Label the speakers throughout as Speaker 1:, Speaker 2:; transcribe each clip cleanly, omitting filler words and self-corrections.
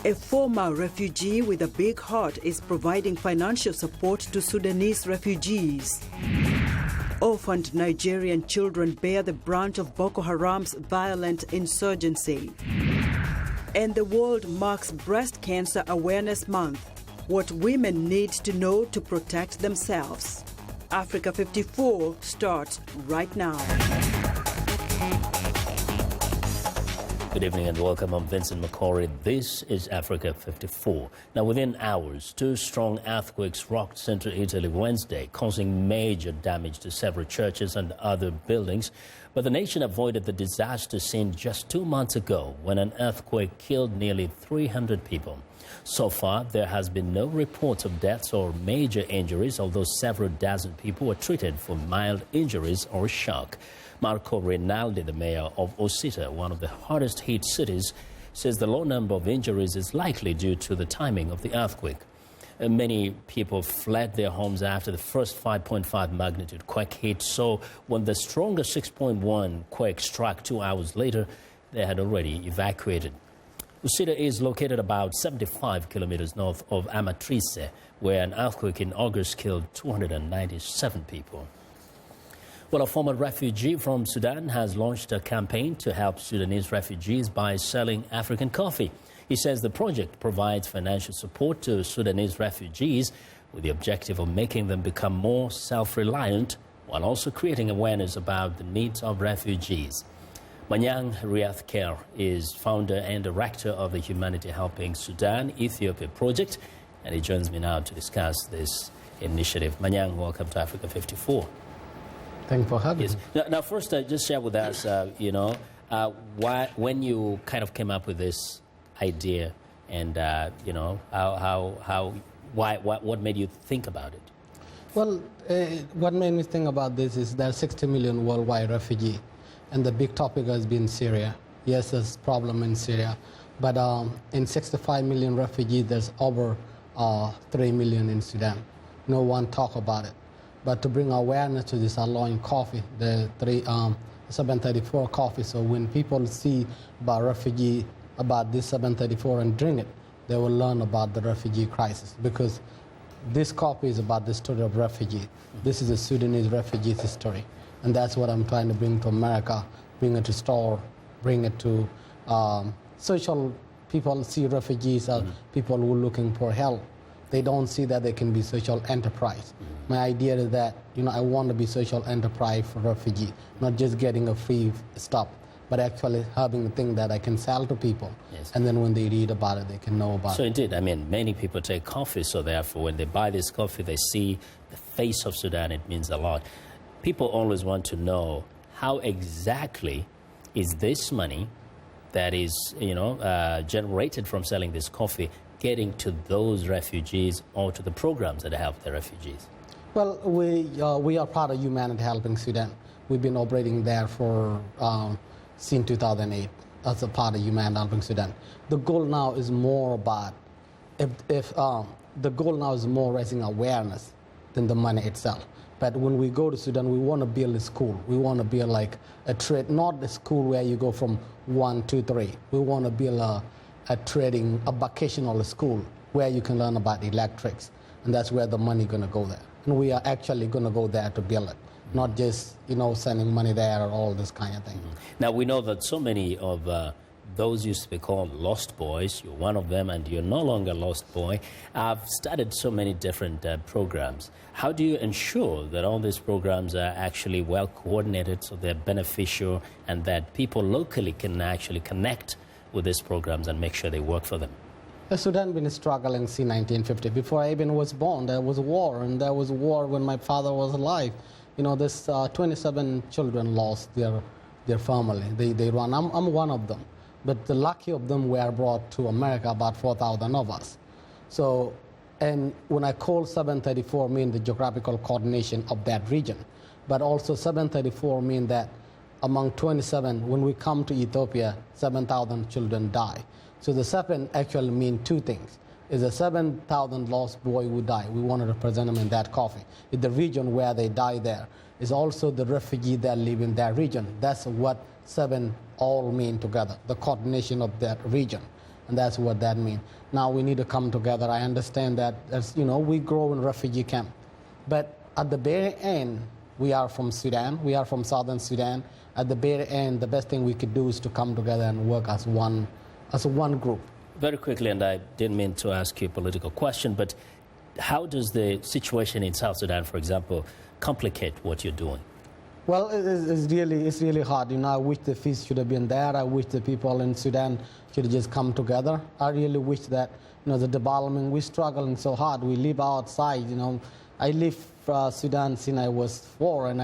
Speaker 1: A former refugee with a big heart is providing financial support to Sudanese refugees. Orphaned Nigerian children bear the brunt of Boko Haram's violent insurgency. And the world marks Breast Cancer Awareness Month. What women need to know to protect themselves. Africa 54 starts right now.
Speaker 2: Good evening and welcome. I'm Vincent Makori. This is Africa 54. Now, within hours, two strong earthquakes rocked central Italy Wednesday, causing major damage to several churches and other buildings. But the nation avoided the disaster seen just 2 months ago when an earthquake killed nearly 300 people. So far, there has been no reports of deaths or major injuries, although several dozen people were treated for mild injuries or shock. Marco Rinaldi, the mayor of Osita, one of the hardest hit cities, says the low number of injuries is likely due to the timing of the earthquake. Many people fled their homes after the first 5.5 magnitude quake hit, so when the stronger 6.1 quake struck 2 hours later, they had already evacuated. Osita is located about 75 kilometers north of Amatrice, where an earthquake in August killed 297 people. Well, a former refugee from Sudan has launched a campaign to help Sudanese refugees by selling African coffee. He says the project provides financial support to Sudanese refugees with the objective of making them become more self-reliant while also creating awareness about the needs of refugees. Manyang Riathker is founder and director of the Humanity Helping Sudan Ethiopia project, and he joins me now to discuss this initiative. Manyang, welcome to Africa 54.
Speaker 3: Thank you for having me.
Speaker 2: Now, first, just share with us, when you kind of came up with this idea, and what made you think about it?
Speaker 3: Well, what made me think about this is there are 60 million worldwide refugees, and the big topic has been Syria. Yes, there's a problem in Syria, but in 65 million refugees, there's over 3 million in Sudan. No one talk about it. But to bring awareness to this allowing coffee, the 734 coffee, so when people see about refugee, about this 734 and drink it, they will learn about the refugee crisis, because this coffee is about the story of refugee. This is a Sudanese refugees story, and that's what I'm trying to bring to America, bring it to store, bring it to social people see refugees as people who are looking for help. They don't see that they can be social enterprise. My idea is that, I want to be social enterprise for refugees, not just getting a free stuff, but actually having a thing that I can sell to people.
Speaker 2: Yes.
Speaker 3: And then when they read about it, they can know about it.
Speaker 2: So indeed, many people take coffee, so therefore when they buy this coffee, they see the face of Sudan. It means a lot. People always want to know how exactly is this money that is, generated from selling this coffee getting to those refugees or to the programs that help the refugees?
Speaker 3: Well, we are part of Humanity Helping Sudan. We've been operating there for since 2008 as a part of Humanity Helping Sudan. The goal now is more about the goal now is more raising awareness than the money itself. But when we go to Sudan, we want to build a school. We want to build like a trade, not a school where you go from 1, 2, 3. We want to build a vocational school where you can learn about electrics, and that's where the money going to go there. And we are actually going to go there to build it, not just sending money there or all this kind of thing.
Speaker 2: Now we know that so many of those used to be called lost boys. You're one of them, and you're no longer lost boy. I've started so many different programs. How do you ensure that all these programs are actually well coordinated, so they're beneficial, and that people locally can actually connect with these programs and make sure they work for them?
Speaker 3: Sudan been struggling since 1950. Before I even was born, there was war, and there was war when my father was alive. This 27 children lost their family. They run. I'm one of them, but the lucky of them were brought to America, about 4,000 of us. So, and when I call 734, mean the geographical coordination of that region, but also 734 mean that among 27, when we come to Ethiopia, 7,000 children die. So the 7 actually mean two things. Is a 7,000 lost boy who die. We want to represent them in that coffee. In the region where they die there is also the refugee that live in that region. That's what 7 all mean together, the coordination of that region. and that's what that means. Now we need to come together. I understand that, as you know, we grow in refugee camp, but at the very end, we are from Sudan. We are from southern Sudan. At the very end, the best thing we could do is to come together and work as one group.
Speaker 2: Very quickly, and I didn't mean to ask you a political question, but how does the situation in South Sudan, for example, complicate what you're doing?
Speaker 3: Well, it's really hard. You know, I wish the fees should have been there. I wish the people in Sudan should just come together. I really wish that, you know, the development, we're struggling so hard. We live outside, you know. I live Sudan since I was 4, and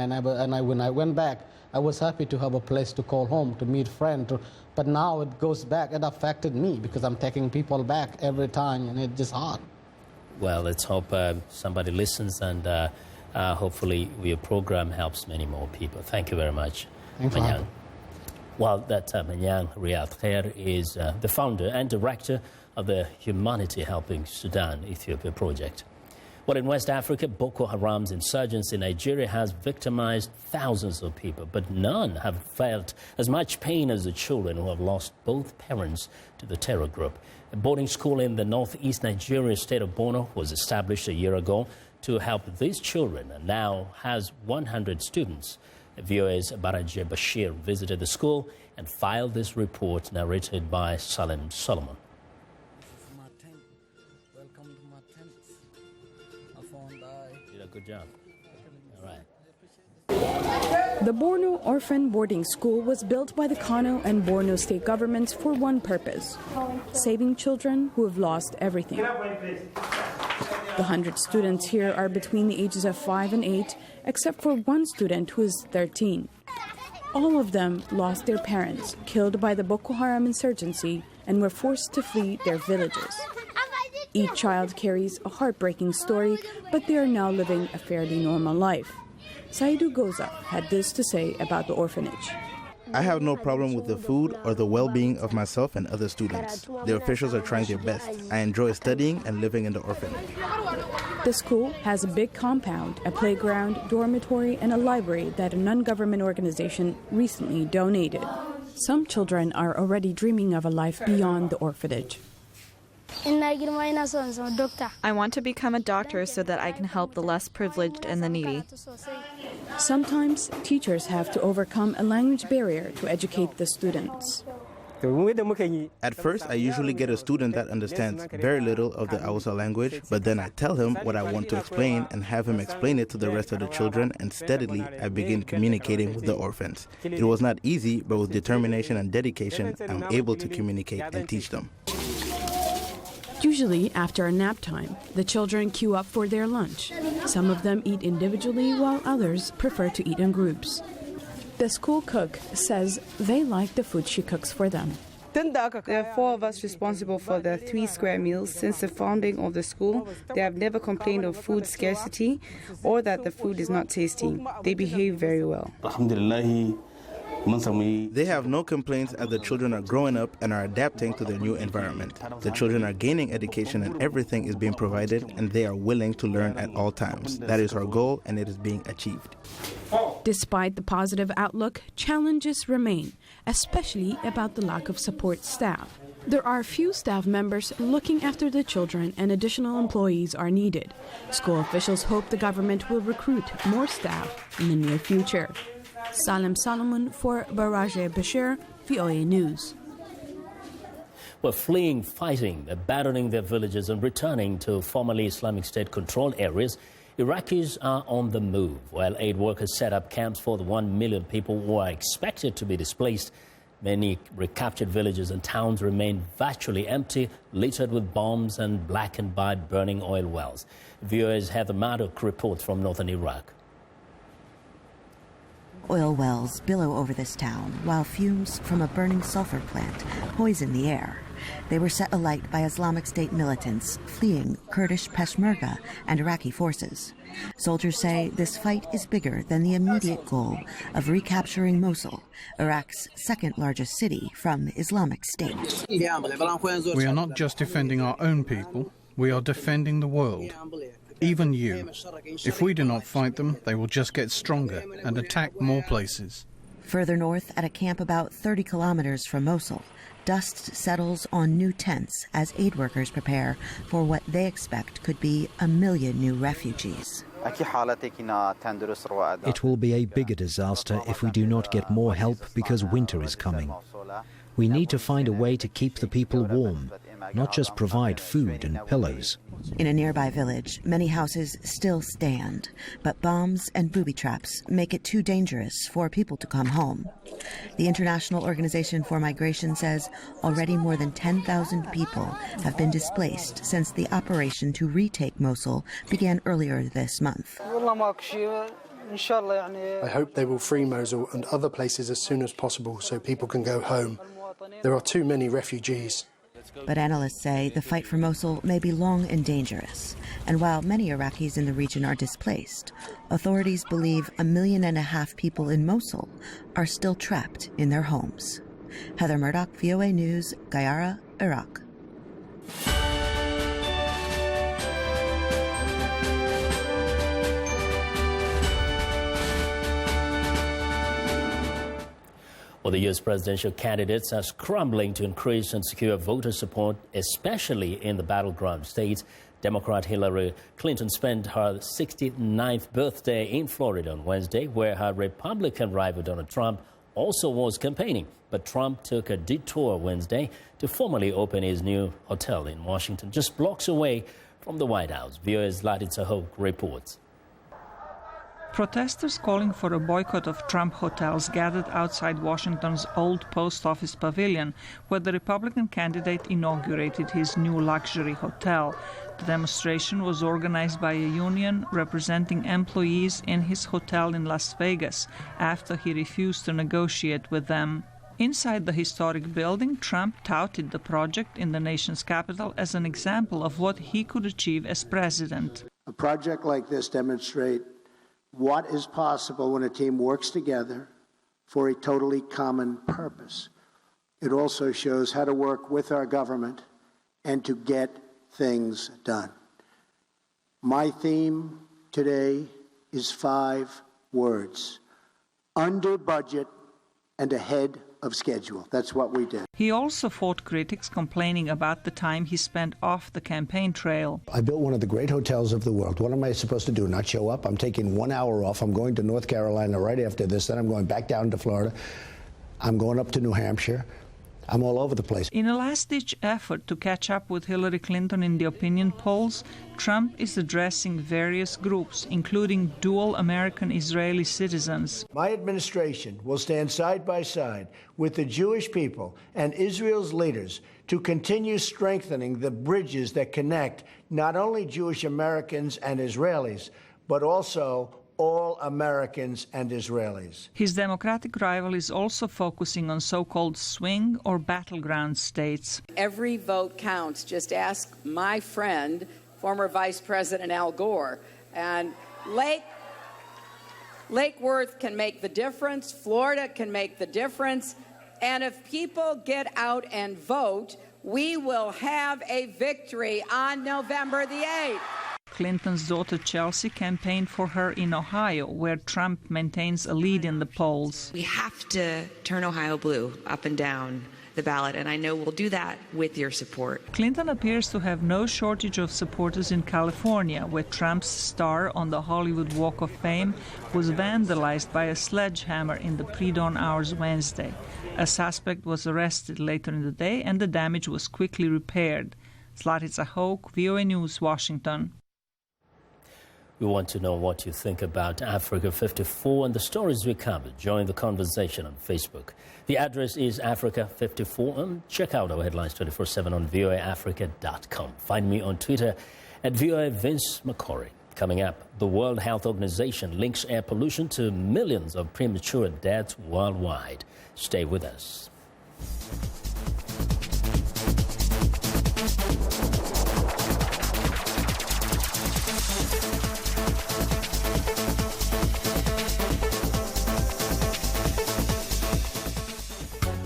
Speaker 3: when I went back, I was happy to have a place to call home, to meet friends. But now it goes back. It affected me because I'm taking people back every time, and it's just hard.
Speaker 2: Well, let's hope somebody listens, and hopefully your program helps many more people. Thank you very much, Manyang. Well, that Manyang Riyad Khair is the founder and director of the Humanity Helping Sudan Ethiopia project. Well, in West Africa, Boko Haram's insurgents in Nigeria has victimized thousands of people, but none have felt as much pain as the children who have lost both parents to the terror group. A boarding school in the northeast Nigeria state of Borno was established a year ago to help these children and now has 100 students. VOA's Baraje Bashir visited the school and filed this report narrated by Salim Solomon. Good job. All right.
Speaker 4: The Borno Orphan Boarding School was built by the Kano and Borno state governments for one purpose: saving children who have lost everything. The 100 students here are between the ages of 5 and 8, except for one student who is 13. All of them lost their parents, killed by the Boko Haram insurgency, and were forced to flee their villages. Each child carries a heartbreaking story, but they are now living a fairly normal life. Saidu Goza had this to say about the orphanage.
Speaker 5: I have no problem with the food or the well-being of myself and other students. The officials are trying their best. I enjoy studying and living in the orphanage.
Speaker 4: The school has a big compound, a playground, dormitory, and a library that a non-government organization recently donated. Some children are already dreaming of a life beyond the orphanage.
Speaker 6: I want to become a doctor so that I can help the less privileged and the needy.
Speaker 4: Sometimes teachers have to overcome a language barrier to educate the students.
Speaker 5: At first, I usually get a student that understands very little of the Hausa language, but then I tell him what I want to explain and have him explain it to the rest of the children, and steadily I begin communicating with the orphans. It was not easy, but with determination and dedication, I'm able to communicate and teach them.
Speaker 4: Usually, after a nap time, the children queue up for their lunch. Some of them eat individually, while others prefer to eat in groups. The school cook says they like the food she cooks for them.
Speaker 7: There are 4 of us responsible for the 3 square meals. Since the founding of the school, they have never complained of food scarcity or that the food is not tasty. They behave very well.
Speaker 5: They have no complaints as the children are growing up and are adapting to their new environment. The children are gaining education and everything is being provided, and they are willing to learn at all times. That is our goal, and it is being achieved.
Speaker 4: Despite the positive outlook, challenges remain, especially about the lack of support staff. There are few staff members looking after the children, and additional employees are needed. School officials hope the government will recruit more staff in the near future. Salim Solomon for Baraje Bashir, VOA News.
Speaker 2: Well, fleeing fighting, abandoning their villages and returning to formerly Islamic State-controlled areas, Iraqis are on the move. While aid workers set up camps for the 1 million people who are expected to be displaced, many recaptured villages and towns remain virtually empty, littered with bombs and blackened by burning oil wells. VOA's Heather Maddock reports from northern Iraq.
Speaker 8: Oil wells billow over this town, while fumes from a burning sulfur plant poison the air. They were set alight by Islamic State militants fleeing Kurdish Peshmerga and Iraqi forces. Soldiers say this fight is bigger than the immediate goal of recapturing Mosul, Iraq's second-largest city from Islamic State.
Speaker 9: We are not just defending our own people, we are defending the world. Even you. If we do not fight them, they will just get stronger and attack more places.
Speaker 8: Further north, at a camp about 30 kilometers from Mosul, dust settles on new tents as aid workers prepare for what they expect could be 1 million new refugees.
Speaker 10: It will be a bigger disaster if we do not get more help because winter is coming. We need to find a way to keep the people warm, not just provide food and pillows.
Speaker 8: In a nearby village, many houses still stand, but bombs and booby traps make it too dangerous for people to come home. The International Organization for Migration says already more than 10,000 people have been displaced since the operation to retake Mosul began earlier this month.
Speaker 11: I hope they will free Mosul and other places as soon as possible so people can go home. There are too many refugees.
Speaker 8: But analysts say the fight for Mosul may be long and dangerous. And while many Iraqis in the region are displaced, authorities believe 1.5 million people in Mosul are still trapped in their homes. Heather Murdoch, VOA News, Gayara, Iraq.
Speaker 2: Well, the U.S. presidential candidates are scrambling to increase and secure voter support, especially in the battleground states. Democrat Hillary Clinton spent her 69th birthday in Florida on Wednesday, where her Republican rival Donald Trump also was campaigning. But Trump took a detour Wednesday to formally open his new hotel in Washington, just blocks away from the White House. VOA's Latitza Hoke reports.
Speaker 12: Protesters calling for a boycott of Trump hotels gathered outside Washington's old post office pavilion, where the Republican candidate inaugurated his new luxury hotel. The demonstration was organized by a union representing employees in his hotel in Las Vegas after he refused to negotiate with them. Inside the historic building, Trump touted the project in the nation's capital as an example of what he could achieve as president.
Speaker 13: A project like this demonstrates what is possible when a team works together for a totally common purpose. It also shows how to work with our government and to get things done. My theme today is 5 words: under budget and ahead of schedule. That's what we did.
Speaker 12: He also fought critics complaining about the time he spent off the campaign trail.
Speaker 14: I built one of the great hotels of the world. What am I supposed to do, not show up? I'm taking 1 hour off. I'm going to North Carolina right after this. Then I'm going back down to Florida. I'm going up to New Hampshire. I'm all over the place.
Speaker 12: In a last-ditch effort to catch up with Hillary Clinton in the opinion polls, Trump is addressing various groups, including dual American-Israeli citizens.
Speaker 15: My administration will stand side by side with the Jewish people and Israel's leaders to continue strengthening the bridges that connect not only Jewish Americans and Israelis, but also all Americans and Israelis.
Speaker 12: His Democratic rival is also focusing on so-called swing or battleground states.
Speaker 16: Every vote counts. Just ask my friend, former Vice President Al Gore. And Lake Worth can make the difference. Florida can make the difference. And if people get out and vote, we will have a victory on November the 8th.
Speaker 12: Clinton's daughter Chelsea campaigned for her in Ohio, where Trump maintains a lead in the polls.
Speaker 17: We have to turn Ohio blue up and down the ballot, and I know we'll do that with your support.
Speaker 12: Clinton appears to have no shortage of supporters in California, where Trump's star on the Hollywood Walk of Fame was vandalized by a sledgehammer in the pre-dawn hours Wednesday. A suspect was arrested later in the day, and the damage was quickly repaired. Latitza Hoke, VOA News, Washington.
Speaker 2: We want to know what you think about Africa 54 and the stories we covered. Join the conversation on Facebook. The address is Africa54, and check out our headlines 24/7 on voaafrica.com. Find me on Twitter at VOA Vince Makori. Coming up, the World Health Organization links air pollution to millions of premature deaths worldwide. Stay with us.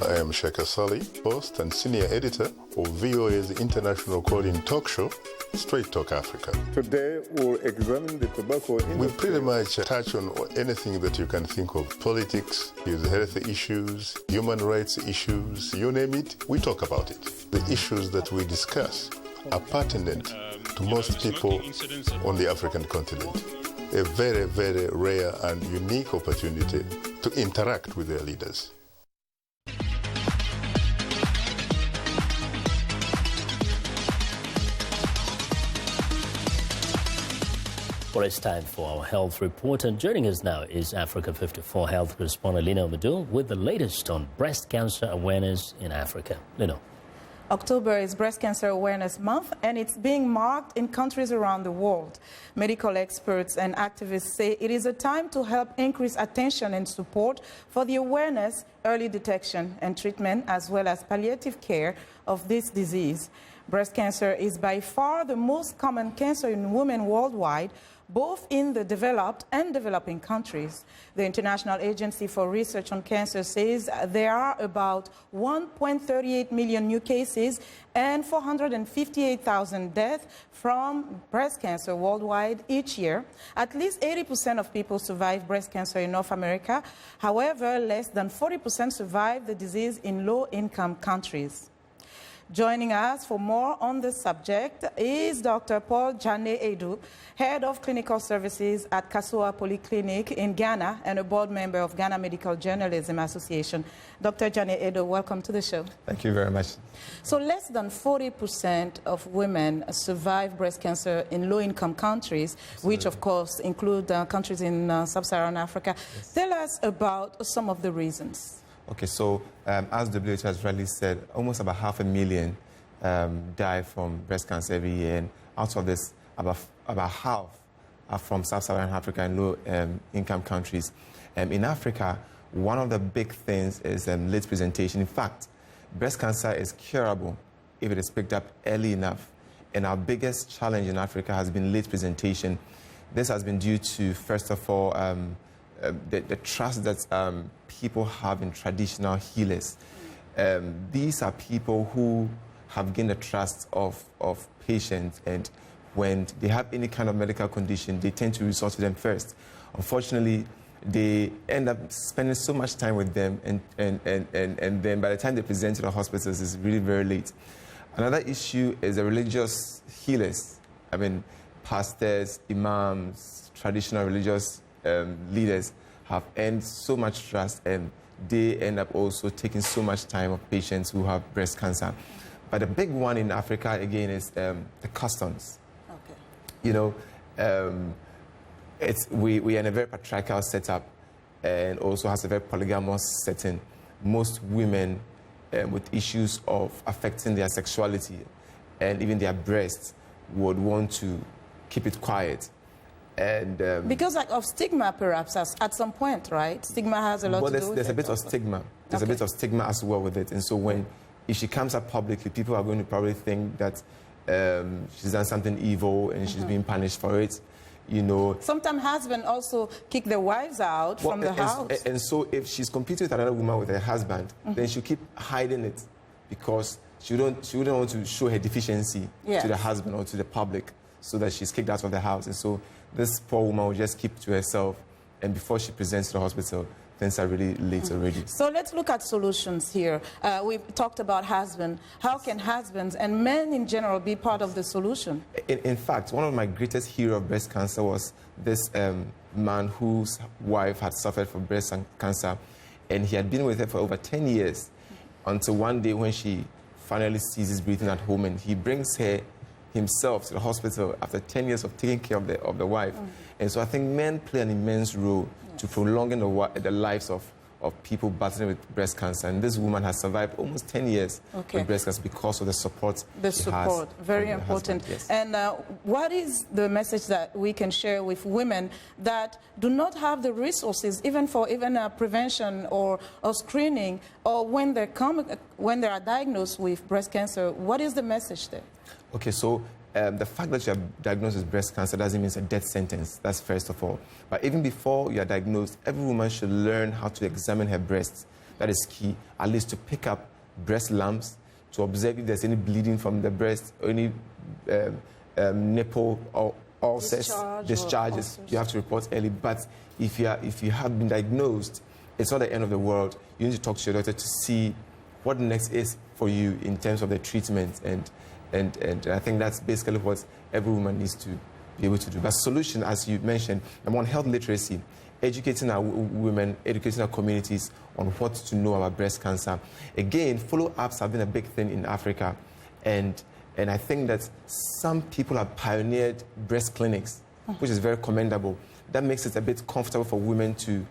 Speaker 18: I am Sheikh Sali, host and senior editor of VOA's international call-in talk show, Straight Talk Africa.
Speaker 19: Today we'll examine the tobacco industry.
Speaker 18: We pretty much touch on anything that you can think of. Politics, health issues, human rights issues, you name it, we talk about it. The issues that we discuss are pertinent to most people on the African continent. A very, very rare and unique opportunity to interact with their leaders.
Speaker 2: Well, it's time for our health report, and joining us now is Africa 54 health correspondent Lino Madul with the latest on breast cancer awareness in Africa. Lino.
Speaker 20: October is Breast Cancer Awareness Month, and it's being marked in countries around the world. Medical experts and activists say it is a time to help increase attention and support for the awareness, early detection and treatment, as well as palliative care of this disease. Breast cancer is by far the most common cancer in women worldwide, both in the developed and developing countries. The International Agency for Research on Cancer says there are about 1.38 million new cases and 458,000 deaths from breast cancer worldwide each year. At least 80% of people survive breast cancer in North America. However, less than 40% survive the disease in low-income countries. Joining us for more on the subject is Dr. Paul Jane Edu, Head of Clinical Services at Kasua Polyclinic in Ghana and a board member of Ghana Medical Journalism Association. Dr. Jane Edu, welcome to the show.
Speaker 21: Thank you very much.
Speaker 20: So less than 40% of women survive breast cancer in low-income countries, Absolutely. Which of course include countries in sub-Saharan Africa. Yes. Tell us about some of the reasons.
Speaker 21: Okay, so as WHO has rightly said, almost about 500,000 die from breast cancer every year, and out of this, about half are from sub-Saharan Africa and low-income countries. In Africa, one of the big things is late presentation. In fact, breast cancer is curable if it is picked up early enough, and our biggest challenge in Africa has been late presentation. This has been due to, first of all, the trust that people have in traditional healers. These are people who have gained the trust of patients, and when they have any kind of medical condition, they tend to resort to them first. Unfortunately, they end up spending so much time with them, and then by the time they present to the hospitals, it's really very late. Another issue is the religious healers. I mean, pastors, imams, traditional religious leaders have earned so much trust, and they end up also taking so much time of patients who have breast cancer. But the big one in Africa, again, is the customs. Okay. You know, we are in a very patriarchal setup, and also has a very polygamous setting. Most women with issues of affecting their sexuality and even their breasts would want to keep it quiet. And
Speaker 20: because of stigma, perhaps, at some point, right? Stigma has a lot to do with it.
Speaker 21: There's a bit of stigma. There's a bit of stigma as well with it. And so if she comes up publicly, people are going to probably think that she's done something evil and she's being punished for it. You know.
Speaker 20: Sometimes husbands also kick their wives out from the house.
Speaker 21: And so if she's competing with another woman with her husband, then she'll keep hiding it because she wouldn't want to show her deficiency to the husband or to the public, so that she's kicked out of the house. And so this poor woman will just keep to herself, and before she presents to the hospital, things are really late already.
Speaker 20: So let's look at solutions here. We've talked about husbands. How can husbands and men in general be part of the solution?
Speaker 21: In fact, one of my greatest heroes of breast cancer was this man whose wife had suffered from breast cancer, and he had been with her for over 10 years, until one day when she finally ceases breathing at home, and he brings her himself to the hospital after 10 years of taking care of the wife. And so I think men play an immense role to prolonging the lives of people battling with breast cancer. And this woman has survived almost 10 years with breast cancer because of the support she has.
Speaker 20: Very important.
Speaker 21: Yes.
Speaker 20: And what is the message that we can share with women that do not have the resources, even for prevention or screening, or when they are diagnosed with breast cancer? What is the message there?
Speaker 21: Okay, so the fact that you are diagnosed with breast cancer doesn't mean it's a death sentence. That's first of all. But even before you are diagnosed, every woman should learn how to examine her breasts. That is key, at least to pick up breast lumps, to observe if there's any bleeding from the breast, or any nipple or ulcers, discharges, you have to report early. But if you have been diagnosed, it's not the end of the world. You need to talk to your doctor to see what next is for you in terms of the treatment. And I think that's basically what every woman needs to be able to do. But solution, as you mentioned, number one, health literacy, educating our women, educating our communities on what to know about breast cancer. Again, follow-ups have been a big thing in Africa. And I think that some people have pioneered breast clinics, which is very commendable. That makes it a bit comfortable for women to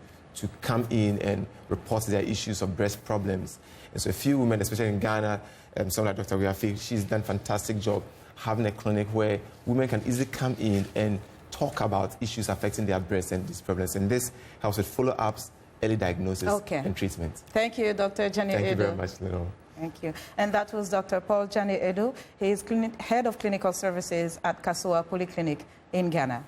Speaker 21: come in and report their issues of breast problems. And so a few women, especially in Ghana, someone like Dr. Wiafi, she's done a fantastic job having a clinic where women can easily come in and talk about issues affecting their breasts and these problems. And this helps with follow-ups, early diagnosis, and treatment.
Speaker 20: Thank you, Dr. Jani Edu.
Speaker 21: Thank you very much, Lenore.
Speaker 20: Thank you. And that was Dr. Paul Jani Edu. He is Head of Clinical Services at Kasoa Polyclinic in Ghana.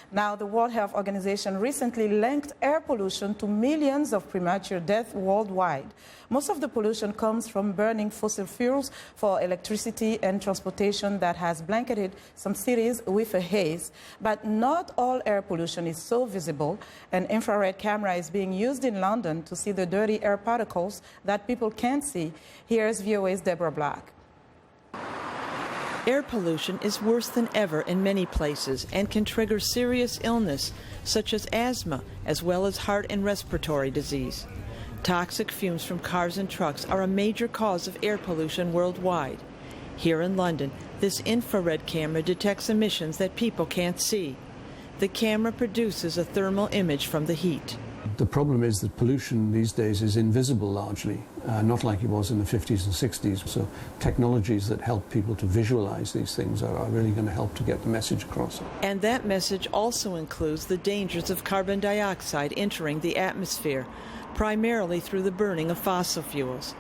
Speaker 20: Now, the World Health Organization recently linked air pollution to millions of premature deaths worldwide. Most of the pollution comes from burning fossil fuels for electricity and transportation that has blanketed some cities with a haze. But not all air pollution is so visible. An infrared camera is being used in London to see the dirty air particles that people can't see. Here's VOA's Deborah Black.
Speaker 1: Air pollution is worse than ever in many places and can trigger serious illness, such as asthma, as well as heart and respiratory disease. Toxic fumes from cars and trucks are a major cause of air pollution worldwide. Here in London, this infrared camera detects emissions that people can't see. The camera produces a thermal image from the heat.
Speaker 22: The problem is that pollution these days is invisible largely, not like it was in the 50s and 60s. So technologies that help people to visualize these things are really going to help to get the message across.
Speaker 1: And that message also includes the dangers of carbon dioxide entering the atmosphere, primarily through the burning of fossil fuels.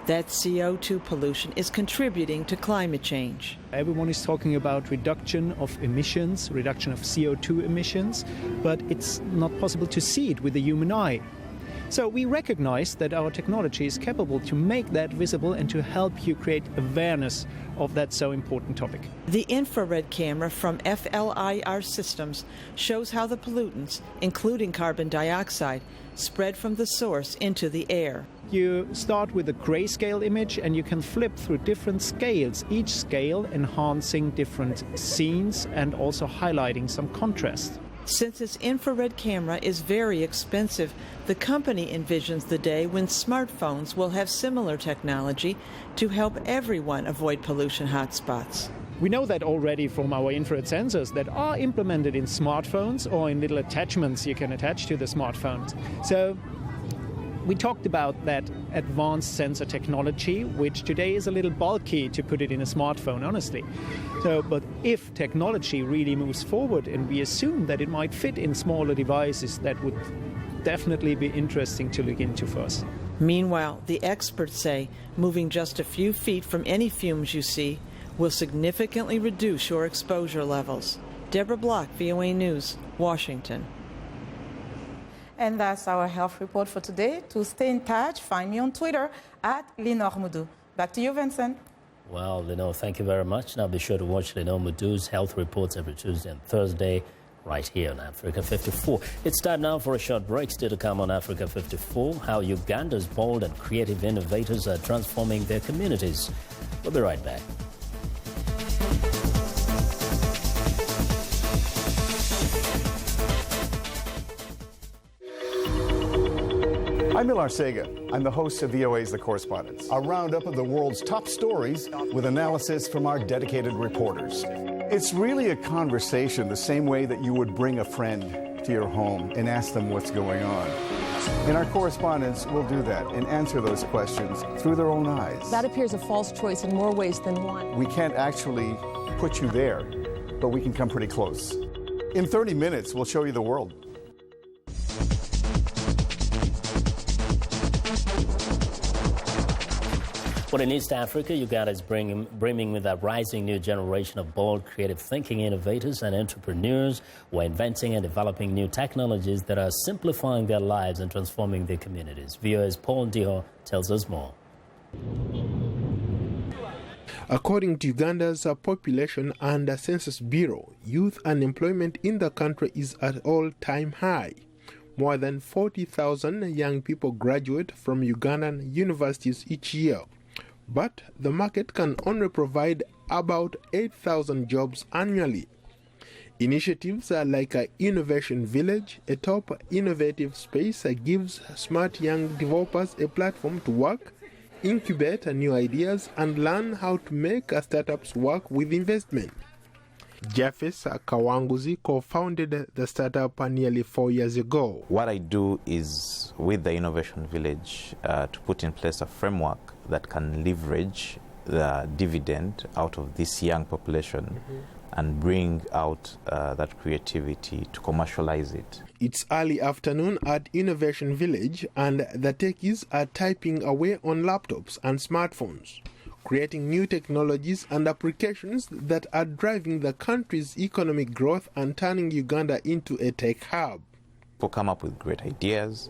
Speaker 1: That CO2 pollution is contributing to climate change.
Speaker 23: Everyone is talking about reduction of emissions, reduction of CO2 emissions, but it's not possible to see it with the human eye. So we recognize that our technology is capable to make that visible and to help you create awareness of that so important topic.
Speaker 1: The infrared camera from FLIR Systems shows how the pollutants, including carbon dioxide, spread from the source into the air.
Speaker 23: You start with a grayscale image and you can flip through different scales, each scale enhancing different scenes and also highlighting some contrast.
Speaker 1: Since its infrared camera is very expensive, the company envisions the day when smartphones will have similar technology to help everyone avoid pollution hotspots.
Speaker 23: We know that already from our infrared sensors that are implemented in smartphones or in little attachments you can attach to the smartphones. So we talked about that advanced sensor technology, which today is a little bulky to put it in a smartphone, honestly. But if technology really moves forward and we assume that it might fit in smaller devices, that would definitely be interesting to look into for us.
Speaker 1: Meanwhile, the experts say moving just a few feet from any fumes you see will significantly reduce your exposure levels. Deborah Block, VOA News, Washington.
Speaker 20: And that's our health report for today. To stay in touch, find me on Twitter at Lenore Moudou. Back to you, Vincent.
Speaker 2: Well, Lenore, thank you very much. Now be sure to watch Lenore Moudou's health reports every Tuesday and Thursday right here on Africa 54. It's time now for a short break. Still to come on Africa 54, how Uganda's bold and creative innovators are transforming their communities. We'll be right back.
Speaker 24: I'm Milar Sega. I'm the host of VOA's The Correspondents, a roundup of the world's top stories with analysis from our dedicated reporters. It's really a conversation the same way that you would bring a friend to your home and ask them what's going on. And our correspondents will do that and answer those questions through their own eyes.
Speaker 25: That appears a false choice in more ways than one.
Speaker 24: We can't actually put you there, but we can come pretty close. In 30 minutes, we'll show you the world.
Speaker 2: Well, in East Africa, Uganda is brimming with a rising new generation of bold, creative thinking innovators and entrepreneurs who are inventing and developing new technologies that are simplifying their lives and transforming their communities. VOA's Paul Diho tells us more.
Speaker 3: According to Uganda's Population and Census Bureau, youth unemployment in the country is at all-time high. More than 40,000 young people graduate from Ugandan universities each year. But the market can only provide about 8,000 jobs annually. Initiatives like Innovation Village, a top innovative space, gives smart young developers a platform to work, incubate new ideas, and learn how to make startups work with investment. Japheth Kawanguzi co-founded the startup nearly 4 years ago.
Speaker 4: What I do is, with the Innovation Village, to put in place a framework that can leverage the dividend out of this young population and bring out that creativity to commercialize it.
Speaker 3: It's early afternoon at Innovation Village, and the techies are typing away on laptops and smartphones, creating new technologies and applications that are driving the country's economic growth and turning Uganda into a tech hub.
Speaker 4: People come up with great ideas,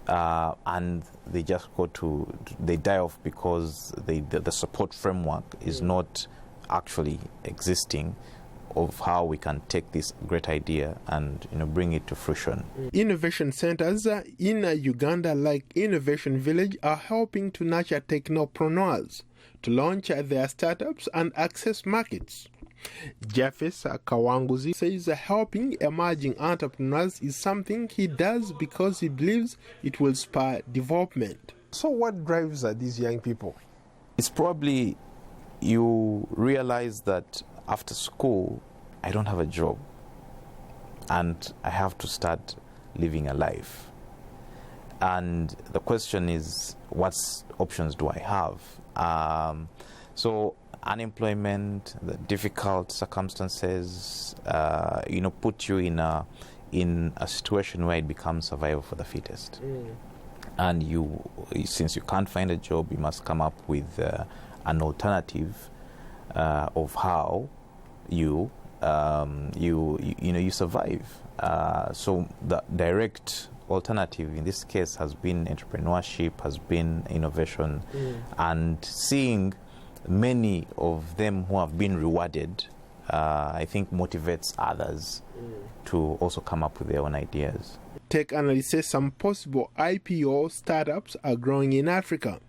Speaker 4: and they just they die off because the support framework is not actually existing of how we can take this great idea and bring it to fruition.
Speaker 3: Innovation centers in Uganda, like Innovation Village, are helping to nurture technopreneurs to launch their startups and access markets. Japheth Kawanguzi says helping emerging entrepreneurs is something he does because he believes it will spur development. So what drives these young people?
Speaker 4: It's probably you realize that after school I don't have a job and I have to start living a life. And the question is, what options do I have? So unemployment, the difficult circumstances, put you in a situation where it becomes survival for the fittest. And since you can't find a job, you must come up with an alternative of how you survive. So the direct alternative in this case has been entrepreneurship, has been innovation, and seeing many of them who have been rewarded, I think motivates others to also come up with their own ideas.
Speaker 3: Tech analysts say some possible IPO startups are growing in Africa.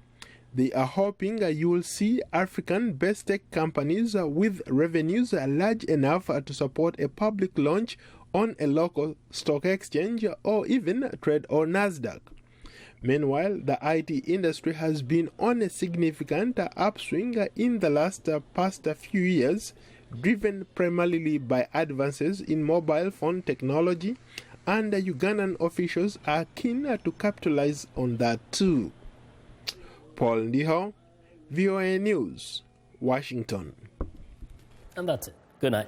Speaker 3: They are hoping you will see African-based tech companies with revenues large enough to support a public launch on a local stock exchange or even trade on Nasdaq. Meanwhile, the IT industry has been on a significant upswing in the past few years, driven primarily by advances in mobile phone technology, and Ugandan officials are keen to capitalize on that too. Paul Ndiho, VOA News, Washington.
Speaker 2: And that's it. Good night.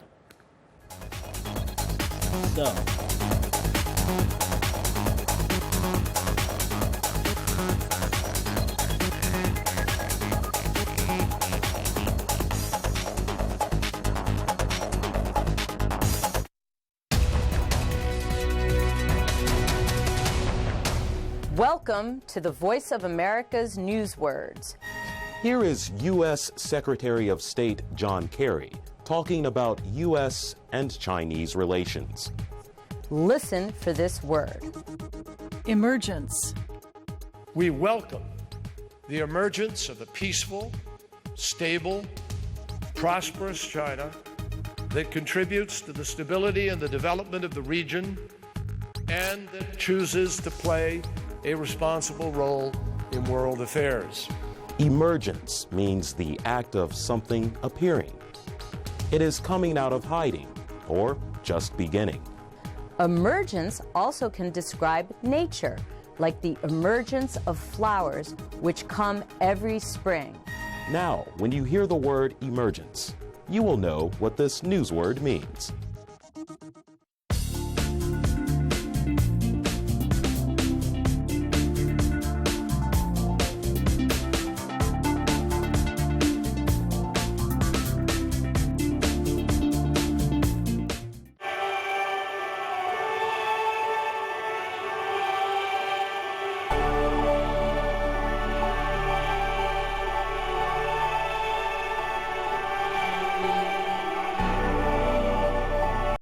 Speaker 2: So.
Speaker 5: Welcome to the Voice of America's Newswords.
Speaker 6: Here is U.S. Secretary of State John Kerry talking about U.S. and Chinese relations.
Speaker 5: Listen for this word.
Speaker 7: Emergence.
Speaker 26: We welcome the emergence of a peaceful, stable, prosperous China that contributes to the stability and the development of the region and that chooses to play a responsible role in world affairs.
Speaker 6: Emergence means the act of something appearing. It is coming out of hiding or just beginning.
Speaker 5: Emergence also can describe nature, like the emergence of flowers, which come every spring.
Speaker 6: Now, when you hear the word emergence, you will know what this newsword means.